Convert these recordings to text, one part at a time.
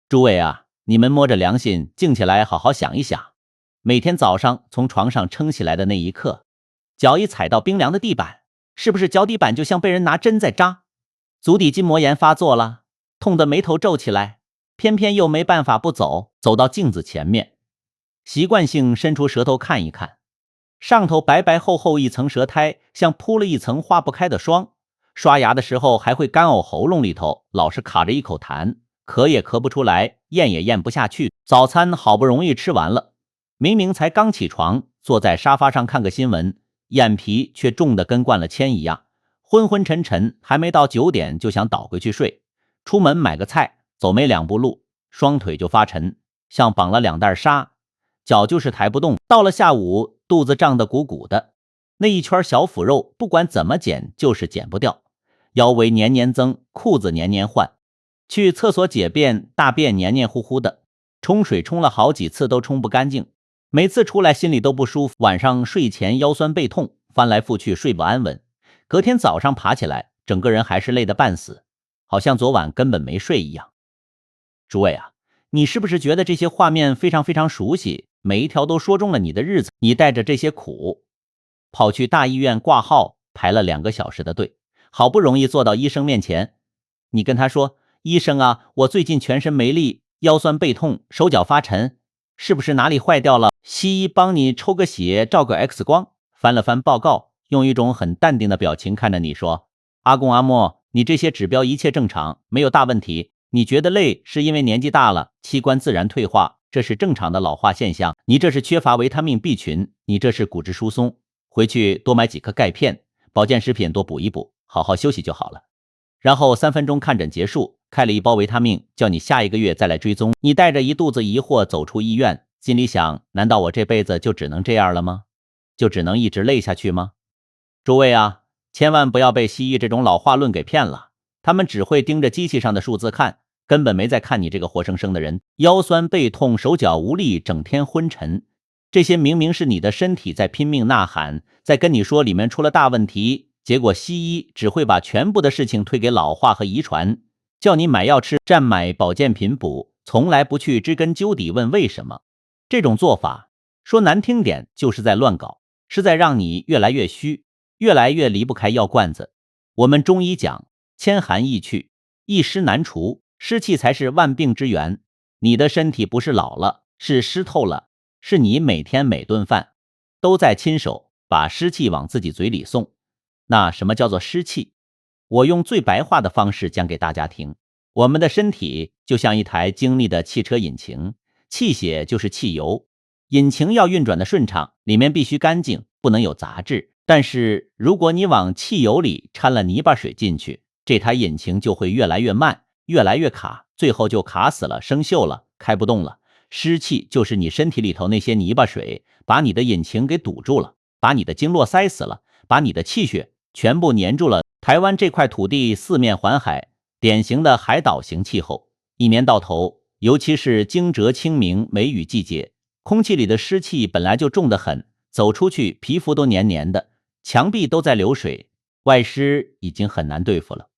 诸位啊，你们摸着良心静起来好好想一想，每天早上从床上撑起来的那一刻，脚一踩到冰凉的地板，是不是脚底板就像被人拿针在扎？足底筋膜炎发作了，痛得眉头皱起来，偏偏又没办法不走到镜子前面，习惯性伸出舌头看一看，上头白白厚厚一层舌苔，像铺了一层化不开的霜，刷牙的时候还会干呕，喉咙里头老是卡着一口痰，咳也咳不出来，咽也咽不下去。早餐好不容易吃完了，明明才刚起床，坐在沙发上看个新闻，眼皮却重得跟灌了铅一样，昏昏沉沉，还没到9点就想倒回去睡。出门买个菜，走没2步路，双腿就发沉，像绑了2袋沙，脚就是抬不动。到了下午，肚子胀得鼓鼓的，那一圈小腹肉不管怎么减就是减不掉，腰围年年增，裤子年年换，去厕所解便，大便黏黏糊糊的，冲水冲了好几次都冲不干净，每次出来心里都不舒服，晚上睡前腰酸背痛，翻来覆去睡不安稳，隔天早上爬起来，整个人还是累得半死，好像昨晚根本没睡一样。诸位啊，你是不是觉得这些画面非常非常熟悉，每一条都说中了你的日子？你带着这些苦，跑去大医院挂号，排了2个小时的队，好不容易坐到医生面前，你跟他说，医生啊，我最近全身没力，腰酸背痛，手脚发沉，是不是哪里坏掉了？西医帮你抽个血，照个 X 光，翻了翻报告，用一种很淡定的表情看着你说，阿公阿嬷，你这些指标一切正常，没有大问题，你觉得累是因为年纪大了，器官自然退化，这是正常的老化现象，你这是缺乏维他命 B 群，你这是骨质疏松，回去多买几颗钙片，保健食品多补一补，好好休息就好了。然后3分钟看诊结束，开了一包维他命，叫你下1个月再来追踪。你带着一肚子疑惑走出医院，心里想，难道我这辈子就只能这样了吗？就只能一直累下去吗？诸位啊，千万不要被西医这种老化论给骗了，他们只会盯着机器上的数字看，根本没在看你这个活生生的人。腰酸背痛，手脚无力，整天昏沉，这些明明是你的身体在拼命呐喊，在跟你说里面出了大问题，结果西医只会把全部的事情推给老化和遗传，叫你买药吃，站买保健品补，从来不去追根究底问为什么。这种做法说难听点就是在乱搞，是在让你越来越虚，越来越离不开药罐子。我们中医讲千寒易去，一湿难除，湿气才是万病之源。你的身体不是老了，是湿透了，是你每天每顿饭都在亲手把湿气往自己嘴里送。那什么叫做湿气？我用最白话的方式讲给大家听。我们的身体就像一台精密的汽车引擎，气血就是汽油，引擎要运转的顺畅，里面必须干净，不能有杂质。但是如果你往汽油里掺了泥巴水进去，这台引擎就会越来越慢，越来越卡，最后就卡死了，生锈了，开不动了。湿气就是你身体里头那些泥巴水，把你的引擎给堵住了，把你的经络塞死了，把你的气血全部粘住了。台湾这块土地四面环海，典型的海岛型气候，一年到头，尤其是惊蛰清明梅雨季节，空气里的湿气本来就重得很，走出去皮肤都黏黏的，墙壁都在流水，外湿已经很难对付了。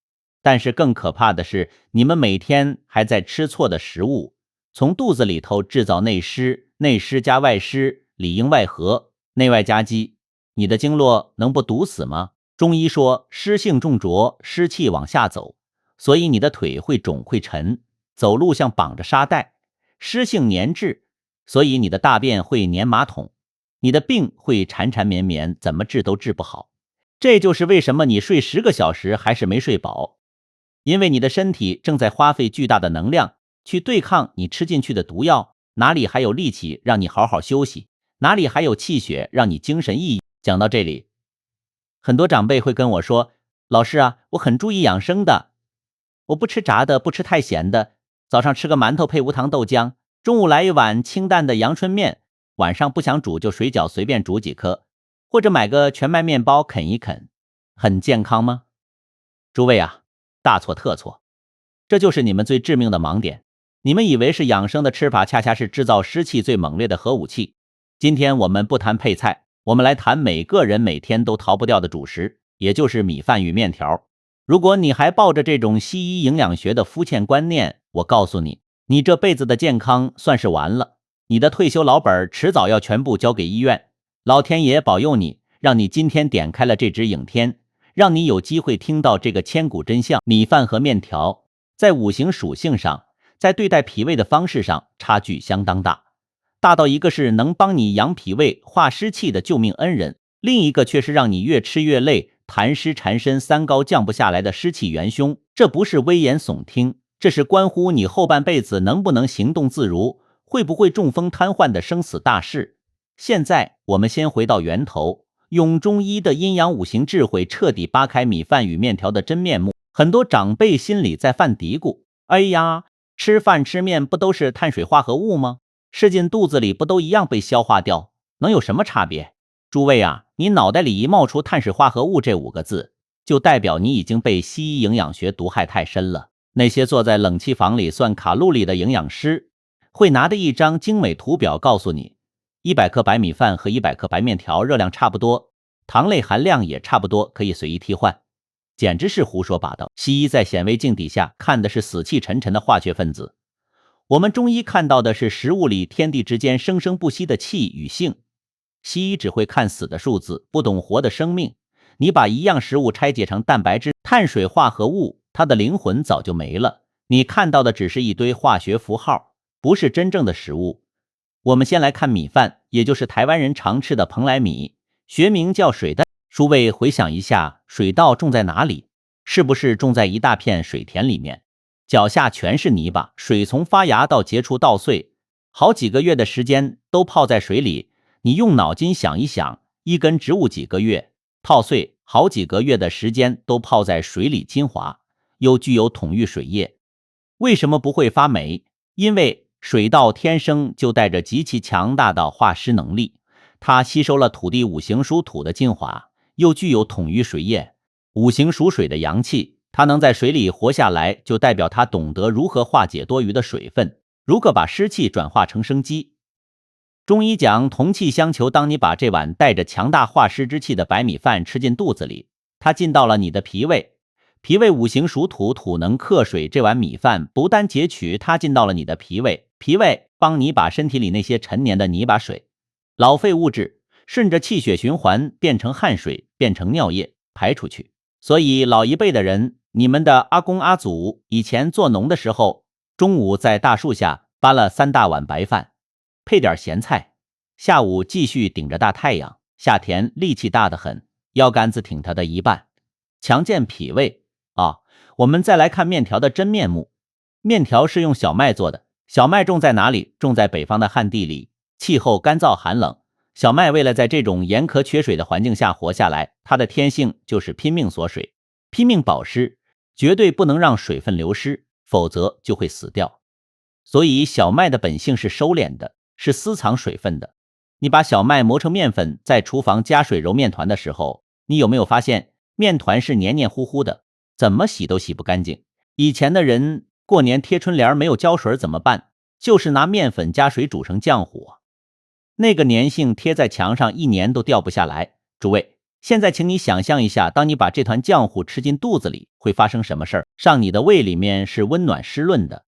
但是更可怕的是，你们每天还在吃错的食物，从肚子里头制造内湿，内湿加外湿，里应外合，内外夹击，你的经络能不堵死吗？中医说湿性重浊，湿气往下走，所以你的腿会肿会沉，走路像绑着沙袋。湿性粘滞，所以你的大便会粘马桶，你的病会缠缠绵绵，怎么治都治不好。这就是为什么你睡10个小时还是没睡饱，因为你的身体正在花费巨大的能量去对抗你吃进去的毒药，哪里还有力气让你好好休息，哪里还有气血让你精神奕奕。讲到这里，很多长辈会跟我说，老师啊，我很注意养生的，我不吃炸的，不吃太咸的，早上吃个馒头配无糖豆浆，中午来一碗清淡的阳春面，晚上不想煮就水饺随便煮几颗，或者买个全麦面包啃一啃，很健康吗？诸位啊，大错特错，这就是你们最致命的盲点。你们以为是养生的吃法，恰恰是制造湿气最猛烈的核武器。今天我们不谈配菜，我们来谈每个人每天都逃不掉的主食，也就是米饭与面条。如果你还抱着这种西医营养学的肤浅观念，我告诉你，你这辈子的健康算是完了，你的退休老本迟早要全部交给医院。老天爷保佑你，让你今天点开了这支影片，让你有机会听到这个千古真相。米饭和面条在五行属性上，在对待脾胃的方式上差距相当大，大到一个是能帮你养脾胃化湿气的救命恩人，另一个却是让你越吃越累，痰湿缠身三高降不下来的湿气元凶。这不是危言耸听，这是关乎你后半辈子能不能行动自如，会不会中风瘫痪的生死大事。现在我们先回到源头，用中医的阴阳五行智慧彻底扒开米饭与面条的真面目。很多长辈心里在犯嘀咕，哎呀，吃饭吃面不都是碳水化合物吗？吃进肚子里不都一样被消化掉，能有什么差别？诸位啊，你脑袋里一冒出碳水化合物这5个字，就代表你已经被西医营养学毒害太深了。那些坐在冷气房里算卡路里的营养师，会拿着一张精美图表告诉你，100克白米饭和100克白面条热量差不多，糖类含量也差不多，可以随意替换，简直是胡说八道。西医在显微镜底下看的是死气沉沉的化学分子，我们中医看到的是食物里天地之间生生不息的气与性。西医只会看死的数字，不懂活的生命。你把一样食物拆解成蛋白质、碳水化合物，它的灵魂早就没了，你看到的只是一堆化学符号，不是真正的食物。我们先来看米饭，也就是台湾人常吃的蓬莱米，学名叫水稻。诸位回想一下，水稻种在哪里？是不是种在一大片水田里面？脚下全是泥巴，水从发芽到结出稻穗，好几个月的时间都泡在水里。你用脑筋想一想，一根植物几个月泡穗，好几个月的时间都泡在水里精华，又具有统御水液，为什么不会发霉？因为水稻天生就带着极其强大的化湿能力，它吸收了土地五行属土的精华，又具有统御水液，五行属水的阳气，它能在水里活下来，就代表它懂得如何化解多余的水分，如何把湿气转化成生机。中医讲同气相求，当你把这碗带着强大化湿之气的白米饭吃进肚子里，它进到了你的脾胃，脾胃五行属土，土能克水，这碗米饭不但截取它进到了你的脾胃，脾胃帮你把身体里那些陈年的泥巴水、老废物质顺着气血循环变成汗水，变成尿液排出去。所以老一辈的人，你们的阿公阿祖以前做农的时候，中午在大树下搬了3大碗白饭，配点咸菜，下午继续顶着大太阳，夏天力气大得很，腰杆子挺他的一半，强健脾胃啊。我们再来看面条的真面目。面条是用小麦做的，小麦种在哪里？种在北方的旱地里，气候干燥寒冷，小麦为了在这种严苛缺水的环境下活下来，它的天性就是拼命锁水，拼命保湿，绝对不能让水分流失，否则就会死掉。所以小麦的本性是收敛的，是私藏水分的。你把小麦磨成面粉，在厨房加水揉面团的时候，你有没有发现面团是黏黏糊糊的，怎么洗都洗不干净？以前的人过年贴春联没有胶水怎么办？就是拿面粉加水煮成浆糊，那个粘性贴在墙上1年都掉不下来。诸位，现在请你想象一下，当你把这团浆糊吃进肚子里，会发生什么事儿？上你的胃里面是温暖湿润的，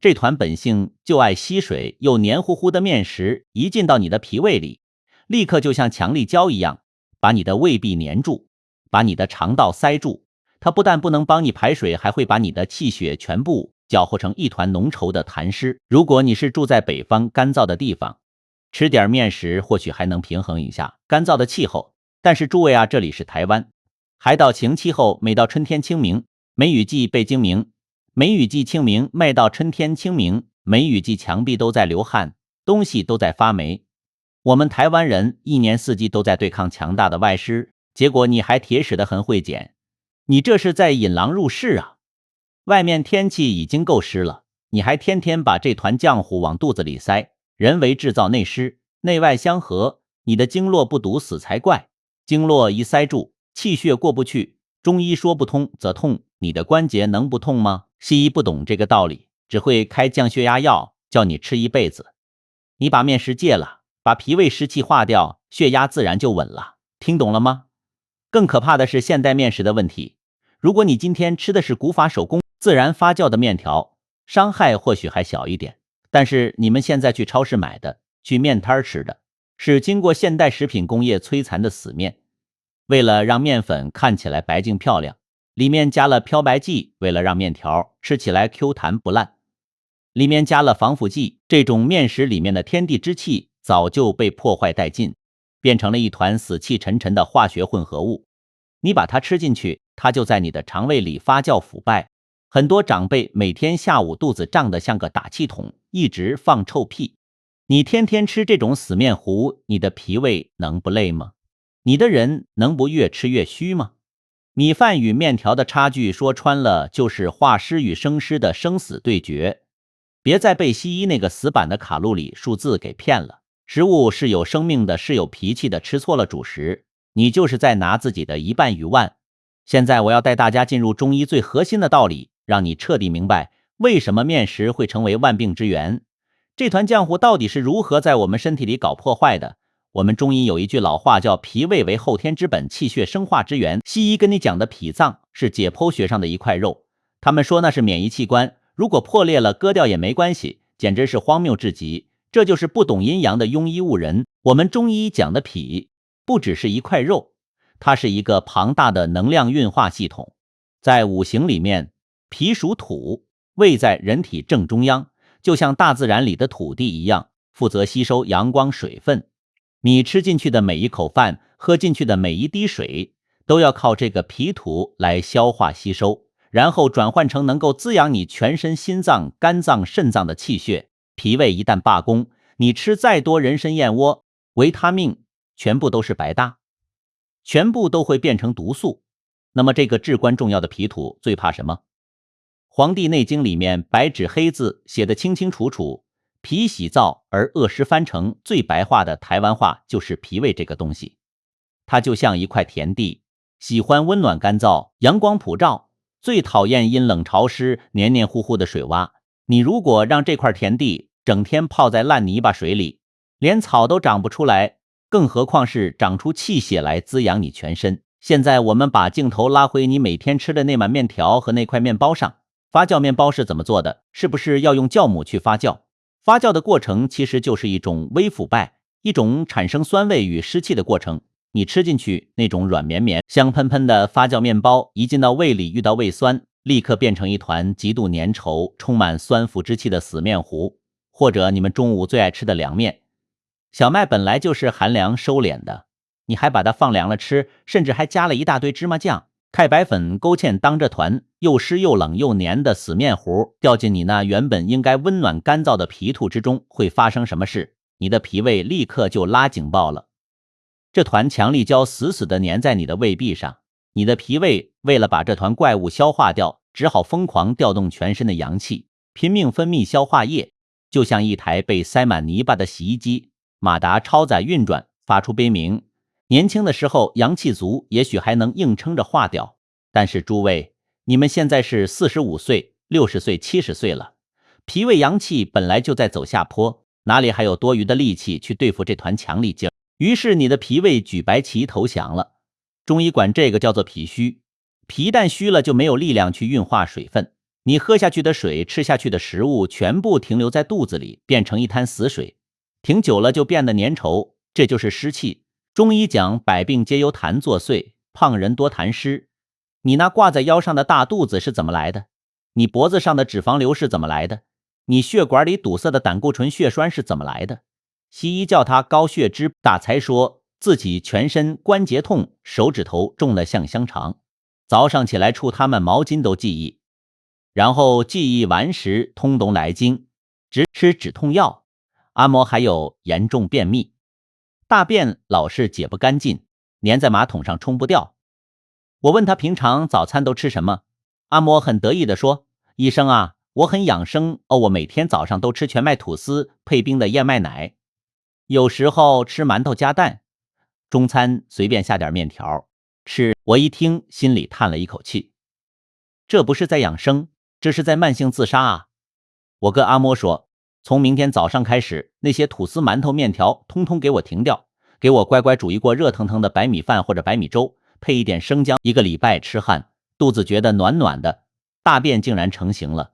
这团本性就爱吸水又黏糊糊的面食一进到你的脾胃里，立刻就像强力胶一样，把你的胃壁粘住，把你的肠道塞住。它不但不能帮你排水，还会把你的气血全部搅和成一团浓稠的痰湿。如果你是住在北方干燥的地方，吃点面食或许还能平衡一下干燥的气候。但是诸位啊，这里是台湾，海岛型气候，每到春天清明，梅雨季被精明，梅雨季清明，卖到春天清明，梅雨季墙壁都在流汗，东西都在发霉。我们台湾人1年4季都在对抗强大的外湿，结果你还铁齿的很会捡，你这是在引狼入室啊！外面天气已经够湿了，你还天天把这团浆糊往肚子里塞，人为制造内湿，内外相合，你的经络不堵死才怪。经络一塞住，气血过不去，中医说不通则痛，你的关节能不痛吗？西医不懂这个道理，只会开降血压药，叫你吃一辈子。你把面食戒了，把脾胃湿气化掉，血压自然就稳了。听懂了吗？更可怕的是现代面食的问题。如果你今天吃的是古法手工自然发酵的面条，伤害或许还小一点，但是你们现在去超市买的，去面摊吃的，是经过现代食品工业摧残的死面。为了让面粉看起来白净漂亮，里面加了漂白剂，为了让面条吃起来 Q 弹不烂，里面加了防腐剂，这种面食里面的天地之气早就被破坏殆尽，变成了一团死气沉沉的化学混合物。你把它吃进去，它就在你的肠胃里发酵腐败。很多长辈每天下午肚子胀得像个打气筒，一直放臭屁。你天天吃这种死面糊，你的脾胃能不累吗？你的人能不越吃越虚吗？米饭与面条的差距说穿了就是化湿与生湿的生死对决。别再被西医那个死板的卡路里数字给骗了。食物是有生命的，是有脾气的，吃错了主食，你就是在拿自己的一半鱼腕。现在我要带大家进入中医最核心的道理，让你彻底明白为什么面食会成为万病之源。这团浆糊到底是如何在我们身体里搞破坏的？我们中医有一句老话叫脾胃为后天之本，气血生化之源。西医跟你讲的脾脏是解剖学上的一块肉，他们说那是免疫器官，如果破裂了割掉也没关系，简直是荒谬至极。这就是不懂阴阳的庸医误人。我们中医讲的脾不只是一块肉，它是一个庞大的能量运化系统。在五行里面，脾属土，位在人体正中央，就像大自然里的土地一样，负责吸收阳光水分。你吃进去的每一口饭，喝进去的每一滴水，都要靠这个脾土来消化吸收，然后转换成能够滋养你全身心脏、肝脏、肾脏的气血。脾胃一旦罢工，你吃再多人参燕窝、维他命，全部都是白搭，全部都会变成毒素。那么这个至关重要的脾土最怕什么？黄帝内经里面白纸黑字写得清清楚楚，脾喜燥，而恶湿翻成最白话的台湾话就是脾胃这个东西。它就像一块田地，喜欢温暖干燥、阳光普照，最讨厌阴冷潮湿、黏黏糊糊的水洼。你如果让这块田地整天泡在烂泥巴水里，连草都长不出来，更何况是长出气血来滋养你全身。现在我们把镜头拉回你每天吃的那碗面条和那块面包上。发酵面包是怎么做的？是不是要用酵母去发酵？发酵的过程其实就是一种微腐败，一种产生酸味与湿气的过程。你吃进去那种软绵绵、香喷喷的发酵面包，一进到胃里遇到胃酸，立刻变成一团极度粘稠、充满酸腐之气的死面糊。或者你们中午最爱吃的凉面，小麦本来就是寒凉收敛的，你还把它放凉了吃，甚至还加了一大堆芝麻酱、太白粉勾芡当这团又湿又冷又黏的死面糊掉进你那原本应该温暖干燥的脾土之中，会发生什么事？你的脾胃立刻就拉警报了。这团强力胶死死地粘在你的胃壁上，你的脾胃为了把这团怪物消化掉，只好疯狂调动全身的阳气，拼命分泌消化液，就像一台被塞满泥巴的洗衣机，马达超载运转，发出悲鸣。年轻的时候阳气足，也许还能硬撑着化掉，但是诸位，你们现在是45岁、60岁、70岁了，脾胃阳气本来就在走下坡，哪里还有多余的力气去对付这团强力劲？于是你的脾胃举白旗投降了。中医管这个叫做脾虚，脾一旦虚了就没有力量去运化水分，你喝下去的水、吃下去的食物全部停留在肚子里，变成一滩死水，停久了就变得粘稠，这就是湿气。中医讲百病皆由痰作祟，胖人多痰湿。你那挂在腰上的大肚子是怎么来的？你脖子上的脂肪瘤是怎么来的？你血管里堵塞的胆固醇血栓是怎么来的？西医叫它高血脂，大才说自己全身关节痛，手指头重得像香肠，早上起来触它们毛巾都记忆，然后记忆完时通懂来经，只吃止痛药。阿嬷还有严重便秘，大便老是解不干净，粘在马桶上冲不掉。我问他平常早餐都吃什么，阿嬷很得意地说，医生啊，我很养生哦，我每天早上都吃全麦吐司配冰的燕麦奶，有时候吃馒头加蛋，中餐随便下点面条吃。我一听心里叹了一口气，这不是在养生，这是在慢性自杀啊。我跟阿嬷说，从明天早上开始，那些吐司馒头面条通通给我停掉，给我乖乖煮一锅热腾腾的白米饭或者白米粥，配一点生姜，1个礼拜吃汗，肚子觉得暖暖的，大便竟然成型了。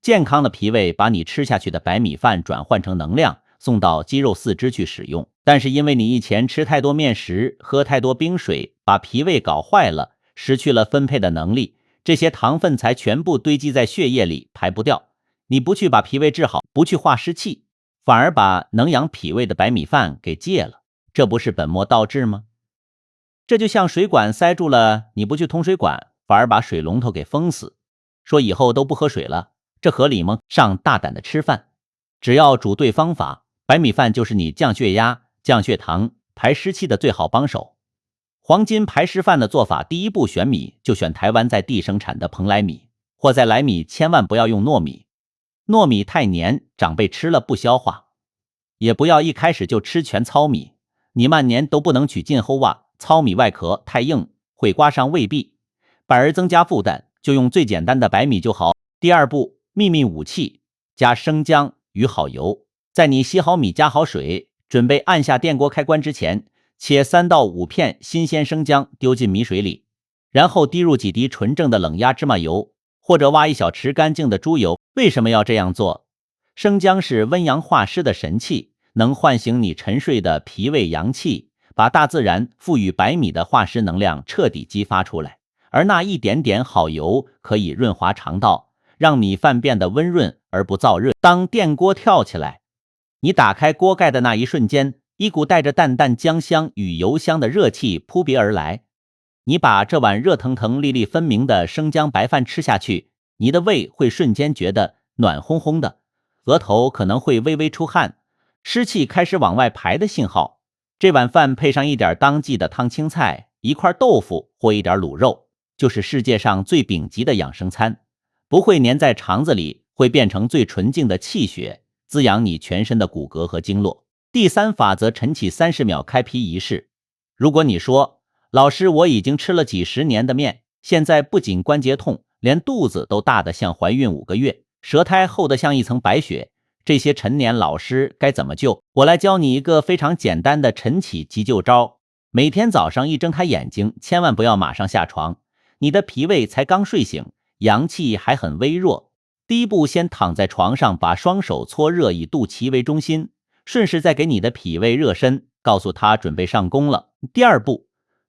健康的脾胃把你吃下去的白米饭转换成能量，送到肌肉四肢去使用。但是因为你以前吃太多面食，喝太多冰水，把脾胃搞坏了，失去了分配的能力，这些糖分才全部堆积在血液里，排不掉。你不去把脾胃治好，不去化湿气，反而把能养脾胃的白米饭给戒了，这不是本末倒置吗？这就像水管塞住了，你不去通水管，反而把水龙头给封死，说以后都不喝水了，这合理吗？上大胆的吃饭，只要煮对方法，白米饭就是你降血压、降血糖、排湿气的最好帮手。黄金排湿饭的做法，第一步选米就选台湾在地生产的蓬莱米，或在来米千万不要用糯米，糯米太黏，长辈吃了不消化。也不要一开始就吃全糙米，你慢年都不能取进后袜，糙米外壳太硬，会刮伤胃壁，反而增加负担，就用最简单的白米就好。第二步，秘密武器，加生姜与好油。在你洗好米加好水，准备按下电锅开关之前，切3到5片新鲜生姜丢进米水里，然后滴入几滴纯正的冷压芝麻油，或者挖一小匙干净的猪油。为什么要这样做？生姜是温阳化湿的神器，能唤醒你沉睡的脾胃阳气，把大自然赋予白米的化湿能量彻底激发出来。而那一点点好油可以润滑肠道，让米饭变得温润而不燥热。当电锅跳起来，你打开锅盖的那一瞬间，一股带着淡淡姜香与油香的热气扑鼻而来。你把这碗热腾腾、粒粒分明的生姜白饭吃下去，你的胃会瞬间觉得暖烘烘的，额头可能会微微出汗，湿气开始往外排的信号。这碗饭配上一点当季的烫青菜，一块豆腐或一点卤肉，就是世界上最顶级的养生餐，不会粘在肠子里，会变成最纯净的气血，滋养你全身的骨骼和经络。第3法则，晨起30秒开脾仪式。如果你说，老师，我已经吃了几10年的面，现在不仅关节痛，连肚子都大得像怀孕5个月，舌苔厚得像一层白雪，这些陈年老师该怎么救？我来教你一个非常简单的晨起急救招。每天早上一睁开眼睛，千万不要马上下床，你的脾胃才刚睡醒，阳气还很微弱。第一步，先躺在床上，把双手搓热，以肚脐为中心，顺势再给你的脾胃热身，告诉他准备上工了。第二步，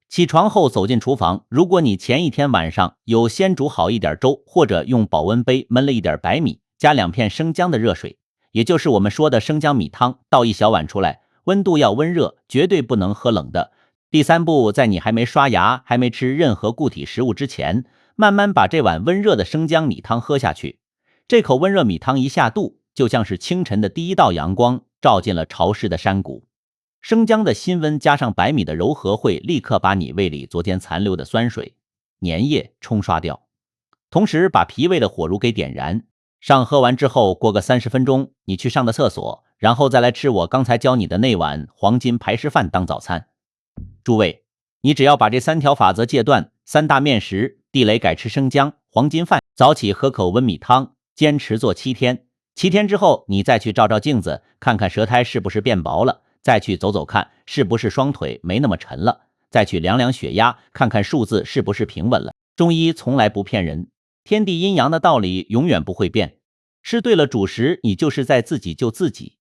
起床后走进厨房，如果你前一天晚上有先煮好一点粥，或者用保温杯焖了一点白米，加2片生姜的热水，也就是我们说的生姜米汤，倒1小碗出来，温度要温热，绝对不能喝冷的。第3步，在你还没刷牙、还没吃任何固体食物之前，慢慢把这碗温热的生姜米汤喝下去。这口温热米汤一下肚，就像是清晨的第一道阳光，照进了潮湿的山谷。生姜的辛温加上白米的柔和，会立刻把你胃里昨天残留的酸水、粘液冲刷掉，同时把脾胃的火炉给点燃。上喝完之后，过个30分钟，你去上个厕所，然后再来吃我刚才教你的那碗黄金排湿饭当早餐。诸位，你只要把这3条法则戒断，3大面食，地雷改吃生姜、黄金饭，早起喝口温米汤，坚持做7天。7天之后，你再去照照镜子，看看舌苔是不是变薄了，再去走走看是不是双腿没那么沉了，再去量量血压，看看数字是不是平稳了。中医从来不骗人，天地阴阳的道理永远不会变，吃对了主食，你就是在自己救自己。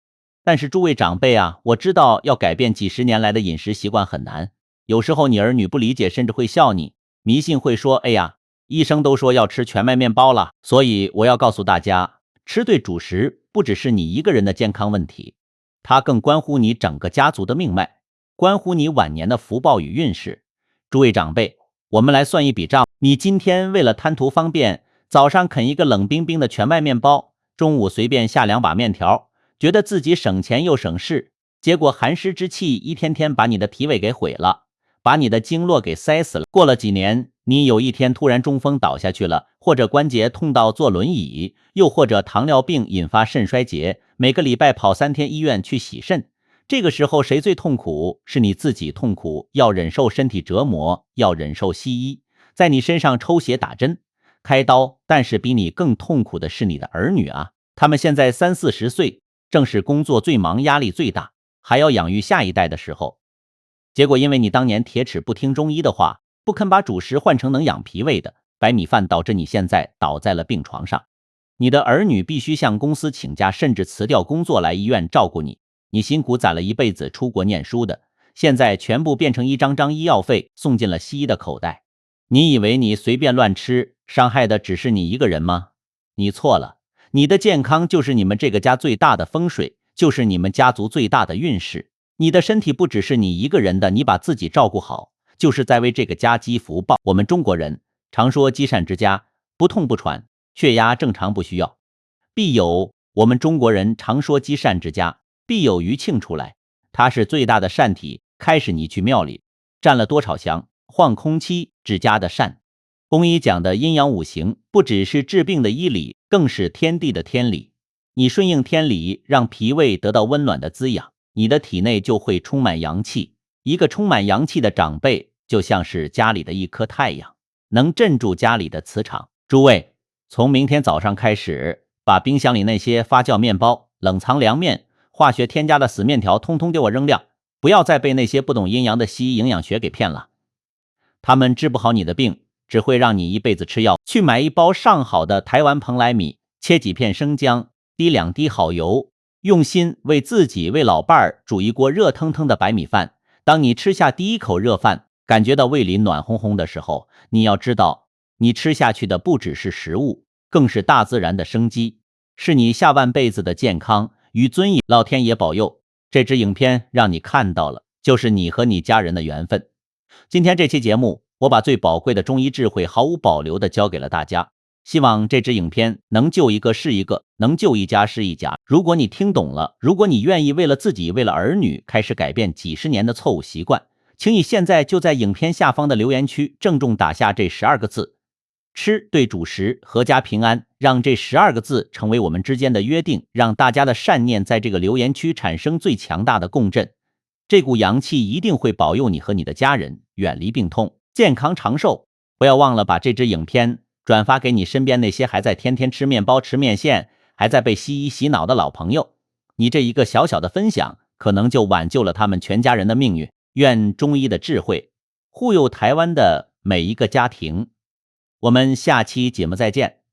但是诸位长辈啊，我知道要改变几10年来的饮食习惯很难，有时候你儿女不理解，甚至会笑你，迷信会说，哎呀，医生都说要吃全麦面包了。所以我要告诉大家，吃对主食不只是你一个人的健康问题，它更关乎你整个家族的命脉，关乎你晚年的福报与运势。诸位长辈，我们来算一笔账，你今天为了贪图方便，早上啃一个冷冰冰的全麦面包，中午随便下2把面条，觉得自己省钱又省事，结果寒湿之气一天天把你的脾胃给毁了，把你的经络给塞死了。过了几年，你有一天突然中风倒下去了，或者关节痛到坐轮椅，又或者糖尿病引发肾衰竭，每个礼拜跑3天医院去洗肾。这个时候谁最痛苦？是你自己痛苦，要忍受身体折磨，要忍受西医在你身上抽血打针开刀，但是比你更痛苦的是你的儿女啊，他们现在30、40岁，正是工作最忙、压力最大，还要养育下一代的时候。结果因为你当年铁齿不听中医的话，不肯把主食换成能养脾胃的白米饭，导致你现在倒在了病床上。你的儿女必须向公司请假，甚至辞掉工作来医院照顾你。你辛苦攒了一辈子出国念书的，现在全部变成一张张医药费送进了西医的口袋。你以为你随便乱吃，伤害的只是你一个人吗？你错了，你的健康就是你们这个家最大的风水，就是你们家族最大的运势。你的身体不只是你一个人的，你把自己照顾好，就是在为这个家积福报。我们中国人常说积善之家，不痛不喘，血压正常不需要。我们中国人常说积善之家，必有余庆出来。它是最大的善体，开始你去庙里占了多少香，换空期治家的善。中医讲的阴阳五行，不只是治病的医理，更是天地的天理。你顺应天理，让脾胃得到温暖的滋养，你的体内就会充满阳气。一个充满阳气的长辈，就像是家里的一颗太阳，能镇住家里的磁场。诸位，从明天早上开始，把冰箱里那些发酵面包、冷藏凉面、化学添加的死面条通通给我扔掉，不要再被那些不懂阴阳的西医营养学给骗了。他们治不好你的病，只会让你一辈子吃药。去买一包上好的台湾蓬莱米，切几片生姜，滴2滴好油，用心为自己为老伴儿煮一锅热腾腾的白米饭。当你吃下第一口热饭，感觉到胃里暖烘烘的时候，你要知道，你吃下去的不只是食物，更是大自然的生机，是你下半辈子的健康与尊严。老天爷保佑，这支影片让你看到了，就是你和你家人的缘分。今天这期节目，我把最宝贵的中医智慧毫无保留地交给了大家，希望这支影片能救一个是一个，能救一家是一家。如果你听懂了，如果你愿意为了自己为了儿女开始改变几十年的错误习惯，请你现在就在影片下方的留言区郑重打下这12个字：吃对主食，阖家平安。让这12个字成为我们之间的约定，让大家的善念在这个留言区产生最强大的共振。这股阳气一定会保佑你和你的家人远离病痛，健康长寿。不要忘了把这支影片转发给你身边那些还在天天吃面包吃面线，还在被西医洗脑的老朋友。你这一个小小的分享，可能就挽救了他们全家人的命运。愿中医的智慧护佑台湾的每一个家庭。我们下期节目再见。